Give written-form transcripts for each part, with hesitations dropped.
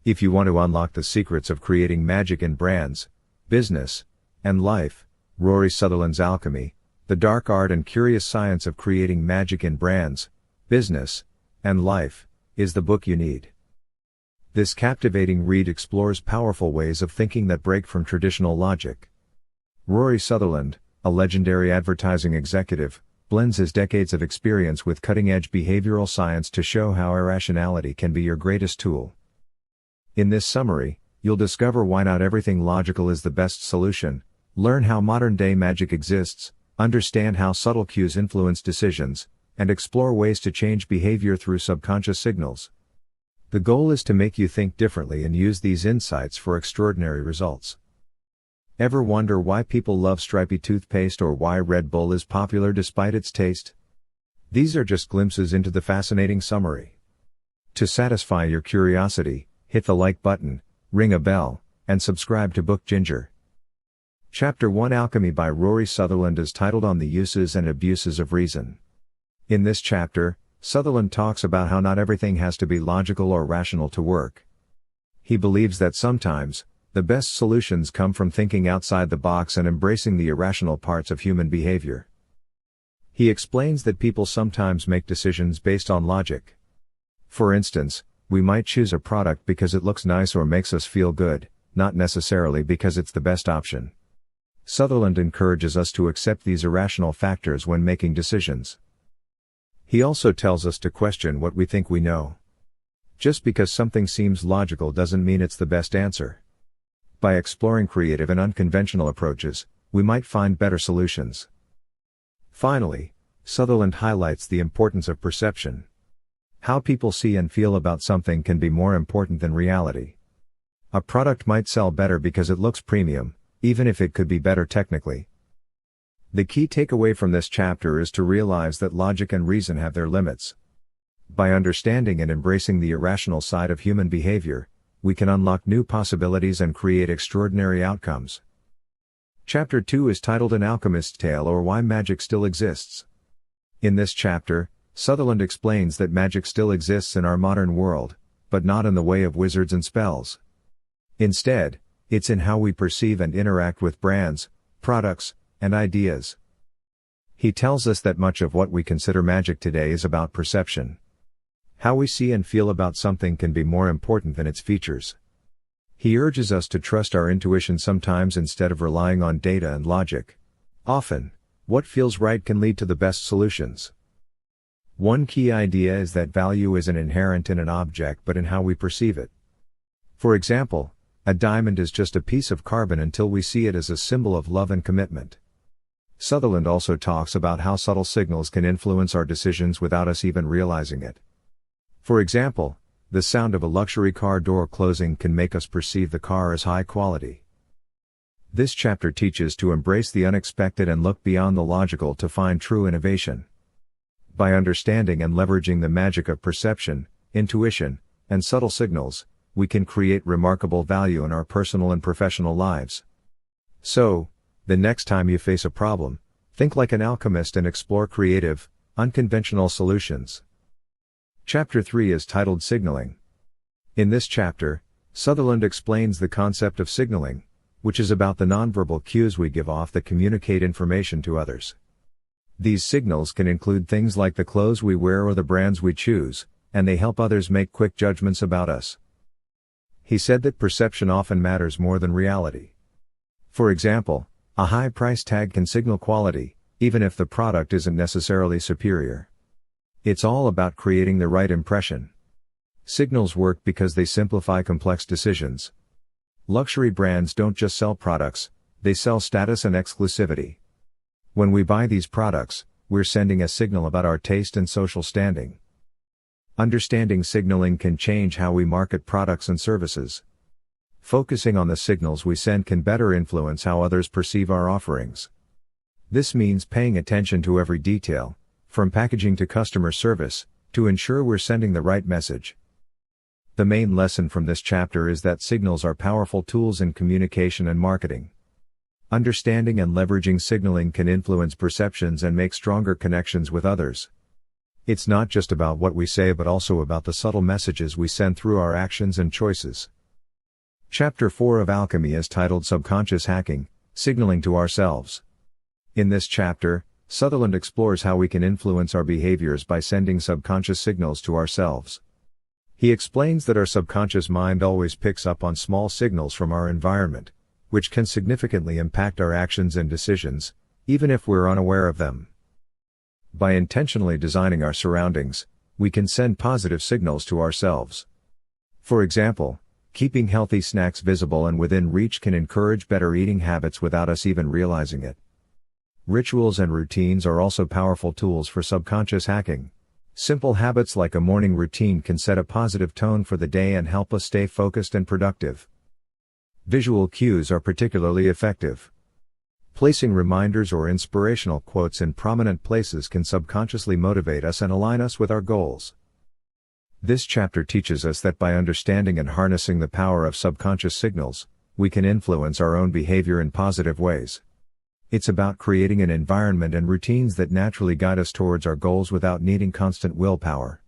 If you want to unlock the secrets of creating magic in brands, business, and life, Rory Sutherland's Alchemy, The Dark Art and Curious Science of Creating Magic in Brands, Business, and Life, is the book you need. This captivating read explores powerful ways of thinking that break from traditional logic. Rory Sutherland, a legendary advertising executive, blends his decades of experience with cutting-edge behavioral science to show how irrationality can be your greatest tool. In this summary, you'll discover why not everything logical is the best solution, learn how modern-day magic exists, understand how subtle cues influence decisions, and explore ways to change behavior through subconscious signals. The goal is to make you think differently and use these insights for extraordinary results. Ever wonder why people love stripy toothpaste or why Red Bull is popular despite its taste? These are just glimpses into the fascinating summary. To satisfy your curiosity, hit the like button, ring a bell, and subscribe to bookginger. Chapter 1 Alchemy by Rory Sutherland is titled On the Uses and Abuses of Reason. In this chapter, Sutherland talks about how not everything has to be logical or rational to work. He believes that sometimes, the best solutions come from thinking outside the box and embracing the irrational parts of human behavior. He explains that people sometimes make decisions based on logic. For instance, we might choose a product because it looks nice or makes us feel good, not necessarily because it's the best option. Sutherland encourages us to accept these irrational factors when making decisions. He also tells us to question what we think we know. Just because something seems logical doesn't mean it's the best answer. By exploring creative and unconventional approaches, we might find better solutions. Finally, Sutherland highlights the importance of perception. How people see and feel about something can be more important than reality. A product might sell better because it looks premium, even if it could be better technically. The key takeaway from this chapter is to realize that logic and reason have their limits. By understanding and embracing the irrational side of human behavior, we can unlock new possibilities and create extraordinary outcomes. Chapter 2 is titled An Alchemist's Tale or Why Magic Still Exists. In this chapter, Sutherland explains that magic still exists in our modern world, but not in the way of wizards and spells. Instead, it's in how we perceive and interact with brands, products, and ideas. He tells us that much of what we consider magic today is about perception. How we see and feel about something can be more important than its features. He urges us to trust our intuition sometimes instead of relying on data and logic. Often, what feels right can lead to the best solutions. One key idea is that value isn't inherent in an object but in how we perceive it. For example, a diamond is just a piece of carbon until we see it as a symbol of love and commitment. Sutherland also talks about how subtle signals can influence our decisions without us even realizing it. For example, the sound of a luxury car door closing can make us perceive the car as high quality. This chapter teaches to embrace the unexpected and look beyond the logical to find true innovation. By understanding and leveraging the magic of perception, intuition, and subtle signals, we can create remarkable value in our personal and professional lives. So, the next time you face a problem, think like an alchemist and explore creative, unconventional solutions. Chapter 3 is titled Signaling. In this chapter, Sutherland explains the concept of signaling, which is about the nonverbal cues we give off that communicate information to others. These signals can include things like the clothes we wear or the brands we choose, and they help others make quick judgments about us. He said that perception often matters more than reality. For example, a high price tag can signal quality, even if the product isn't necessarily superior. It's all about creating the right impression. Signals work because they simplify complex decisions. Luxury brands don't just sell products, they sell status and exclusivity. When we buy these products, we're sending a signal about our taste and social standing. Understanding signaling can change how we market products and services. Focusing on the signals we send can better influence how others perceive our offerings. This means paying attention to every detail, from packaging to customer service, to ensure we're sending the right message. The main lesson from this chapter is that signals are powerful tools in communication and marketing. Understanding and leveraging signaling can influence perceptions and make stronger connections with others. It's not just about what we say but also about the subtle messages we send through our actions and choices. Chapter 4 of Alchemy is titled Subconscious Hacking, Signaling to Ourselves. In this chapter, Sutherland explores how we can influence our behaviors by sending subconscious signals to ourselves. He explains that our subconscious mind always picks up on small signals from our environment, which can significantly impact our actions and decisions, even if we're unaware of them. By intentionally designing our surroundings, we can send positive signals to ourselves. For example, keeping healthy snacks visible and within reach can encourage better eating habits without us even realizing it. Rituals and routines are also powerful tools for subconscious hacking. Simple habits like a morning routine can set a positive tone for the day and help us stay focused and productive. Visual cues are particularly effective. Placing reminders or inspirational quotes in prominent places can subconsciously motivate us and align us with our goals. This chapter teaches us that by understanding and harnessing the power of subconscious signals, we can influence our own behavior in positive ways. It's about creating an environment and routines that naturally guide us towards our goals without needing constant willpower.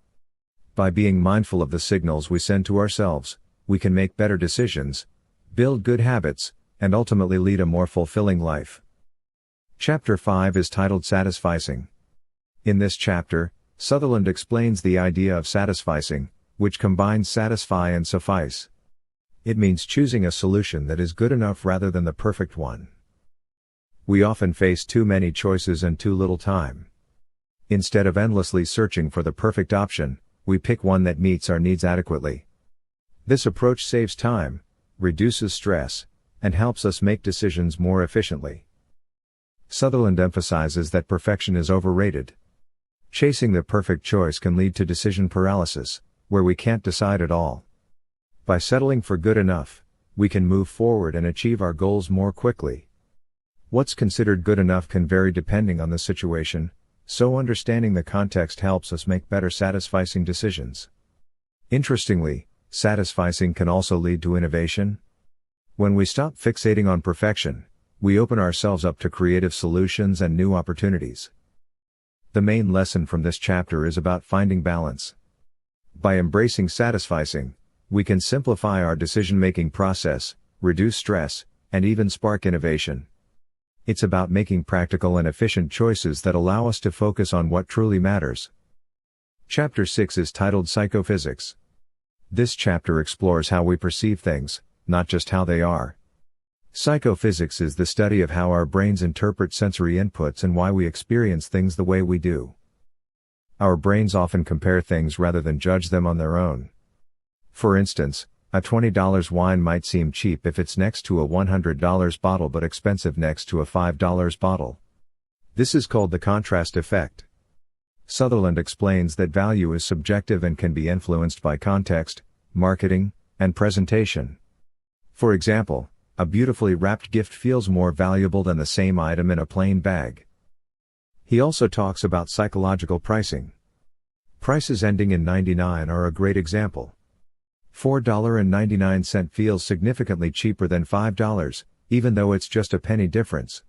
By being mindful of the signals we send to ourselves, we can make better decisions, build good habits, and ultimately lead a more fulfilling life. Chapter 5 is titled Satisficing. In this chapter, Sutherland explains the idea of satisficing, which combines satisfy and suffice. It means choosing a solution that is good enough rather than the perfect one. We often face too many choices and too little time. Instead of endlessly searching for the perfect option, we pick one that meets our needs adequately. This approach saves time, reduces stress, and helps us make decisions more efficiently. Sutherland emphasizes that perfection is overrated. Chasing the perfect choice can lead to decision paralysis, where we can't decide at all. By settling for good enough, we can move forward and achieve our goals more quickly. What's considered good enough can vary depending on the situation, so understanding the context helps us make better satisficing decisions. Interestingly, satisficing can also lead to innovation. When we stop fixating on perfection, we open ourselves up to creative solutions and new opportunities. The main lesson from this chapter is about finding balance. By embracing satisficing, we can simplify our decision-making process, reduce stress, and even spark innovation. It's about making practical and efficient choices that allow us to focus on what truly matters. Chapter 6 is titled Psychopysics. This chapter explores how we perceive things, not just how they are. Psychophysics is the study of how our brains interpret sensory inputs and why we experience things the way we do. Our brains often compare things rather than judge them on their own. For instance, a $20 wine might seem cheap if it's next to a $100 bottle but expensive next to a $5 bottle. This is called the contrast effect. Sutherland explains that value is subjective and can be influenced by context, marketing, and presentation. For example, a beautifully wrapped gift feels more valuable than the same item in a plain bag. He also talks about psychological pricing. Prices ending in 99 are a great example. $4.99 feels significantly cheaper than $5, even though it's just a penny difference.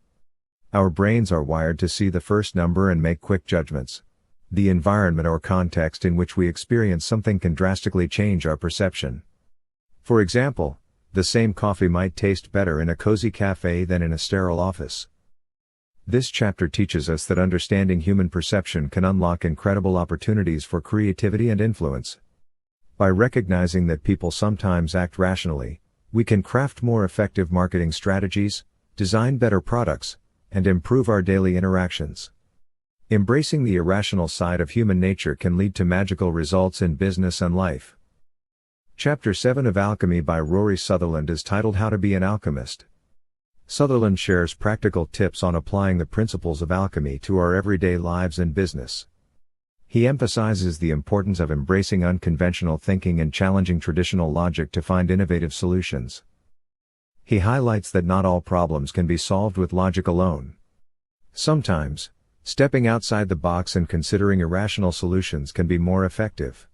Our brains are wired to see the first number and make quick judgments. The environment or context in which we experience something can drastically change our perception. For example, the same coffee might taste better in a cozy cafe than in a sterile office. This chapter teaches us that understanding human perception can unlock incredible opportunities for creativity and influence. By recognizing that people sometimes act rationally, we can craft more effective marketing strategies, design better products, and improve our daily interactions. Embracing the irrational side of human nature can lead to magical results in business and life. Chapter 7 of Alchemy by Rory Sutherland is titled How to Be an Alchemist. Sutherland shares practical tips on applying the principles of alchemy to our everyday lives and business. He emphasizes the importance of embracing unconventional thinking and challenging traditional logic to find innovative solutions. He highlights that not all problems can be solved with logic alone. Sometimes, stepping outside the box and considering irrational solutions can be more effective.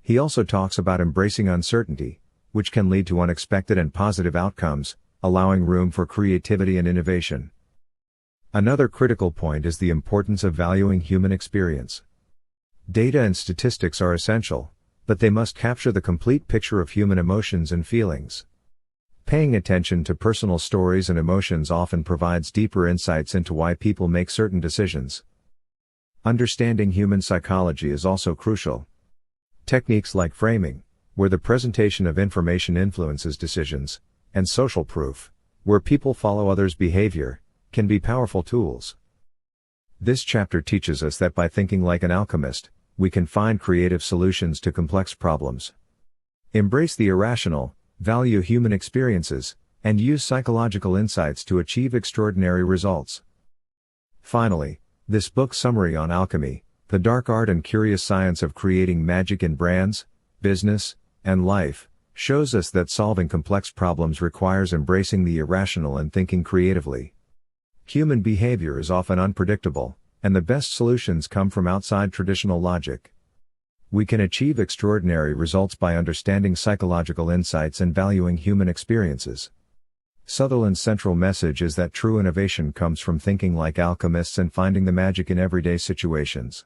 He also talks about embracing uncertainty, which can lead to unexpected and positive outcomes, allowing room for creativity and innovation. Another critical point is the importance of valuing human experience. Data and statistics are essential, but they must capture the complete picture of human emotions and feelings. Paying attention to personal stories and emotions often provides deeper insights into why people make certain decisions. Understanding human psychology is also crucial. Techniques like framing, where the presentation of information influences decisions, and social proof, where people follow others' behavior, can be powerful tools. This chapter teaches us that by thinking like an alchemist, we can find creative solutions to complex problems. Embrace the irrational, value human experiences, and use psychological insights to achieve extraordinary results. Finally, this book's summary on alchemy, the dark art and curious science of creating magic in brands, business, and life, shows us that solving complex problems requires embracing the irrational and thinking creatively. Human behavior is often unpredictable, and the best solutions come from outside traditional logic. We can achieve extraordinary results by understanding psychological insights and valuing human experiences. Sutherland's central message is that true innovation comes from thinking like alchemists and finding the magic in everyday situations.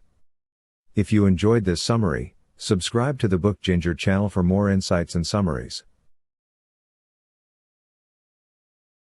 If you enjoyed this summary, subscribe to the Bookginger channel for more insights and summaries.